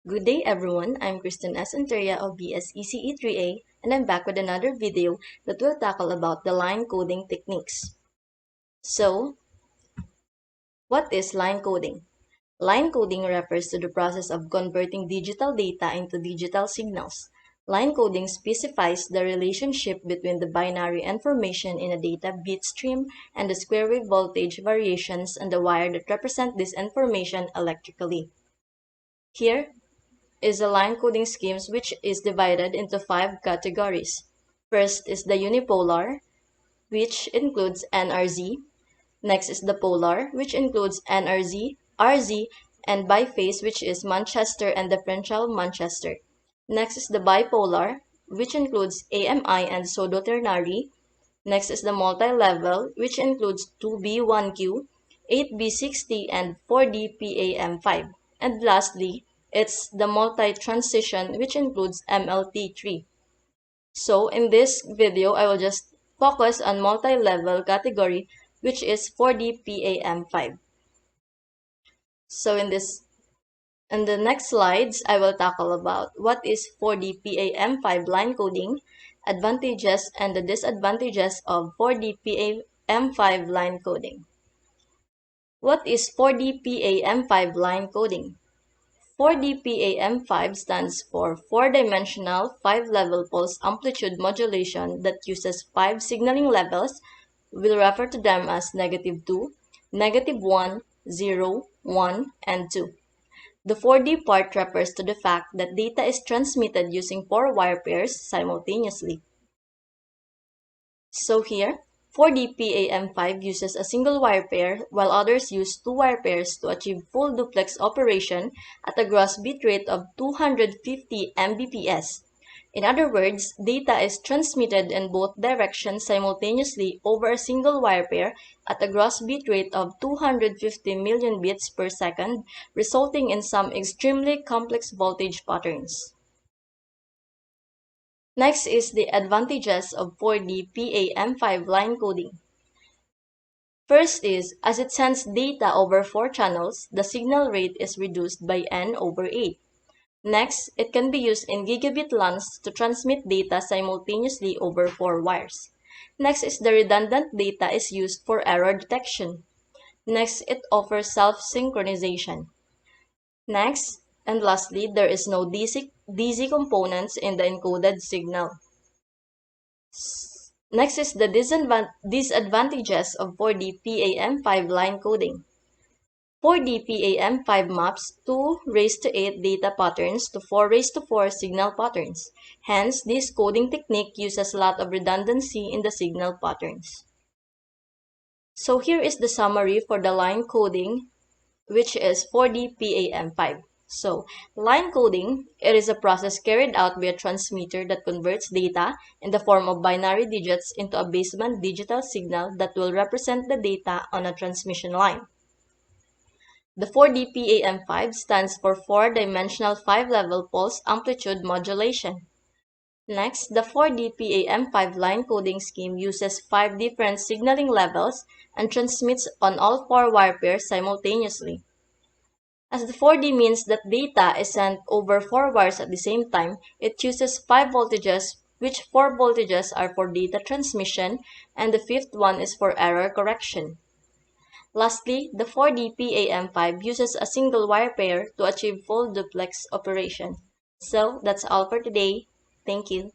Good day everyone, I'm Kristen S. Interia of BS ECE3A and I'm back with another video that will tackle about the line coding techniques. So, what is line coding? Line coding refers to the process of converting digital data into digital signals. Line coding specifies the relationship between the binary information in a data bit stream and the square wave voltage variations on the wire that represent this information electrically. Here is a line coding schemes which is divided into 5 categories. First is the unipolar, which includes NRZ. Next is the polar, which includes NRZ, RZ, and biphase, which is Manchester and differential Manchester. Next is the bipolar, which includes AMI and pseudo-ternary. Next is the multi-level, which includes 2B1Q, 8B60, and 4D-PAM5. And lastly, it's the multi-transition, which includes MLT3. So in this video, I will just focus on multi-level category, which is 4D-PAM5. So in the next slides, I will tackle about what is 4D-PAM5 line coding, advantages and the disadvantages of 4D-PAM5 line coding. What is 4D-PAM5 line coding? 4D-PAM5 stands for 4-dimensional 5-level pulse amplitude modulation that uses 5 signaling levels. We'll refer to them as -2, -1, 0, 1, and 2. The 4D part refers to the fact that data is transmitted using 4 wire pairs simultaneously. So here, 4D-PAM5 uses a single wire pair while others use 2 wire pairs to achieve full duplex operation at a gross bit rate of 250 Mbps. In other words, data is transmitted in both directions simultaneously over a single wire pair at a gross bit rate of 250 million bits per second, resulting in some extremely complex voltage patterns. Next is the advantages of 4D-PAM5 line coding. First is, as it sends data over 4 channels, the signal rate is reduced by n/8. Next, it can be used in gigabit LANs to transmit data simultaneously over 4 wires. Next is the redundant data is used for error detection. Next, it offers self-synchronization. Next, and lastly, there is no DC components in the encoded signal. Next is the disadvantages of 4D-PAM5 line coding. 4D-PAM5 maps 2⁸ data patterns to 4⁴ signal patterns. Hence, this coding technique uses a lot of redundancy in the signal patterns. So here is the summary for the line coding, which is 4D-PAM5. So, line coding, it is a process carried out by a transmitter that converts data in the form of binary digits into a baseband digital signal that will represent the data on a transmission line. The 4D-PAM5 stands for 4-dimensional 5-level pulse amplitude modulation. Next, the 4D-PAM5 line coding scheme uses 5 different signaling levels and transmits on all 4 wire pairs simultaneously. As the 4D means that data is sent over 4 wires at the same time, it chooses 5 voltages, which 4 voltages are for data transmission and the 5th one is for error correction. Lastly, the 4D-PAM5 uses a single wire pair to achieve full duplex operation. So, that's all for today. Thank you.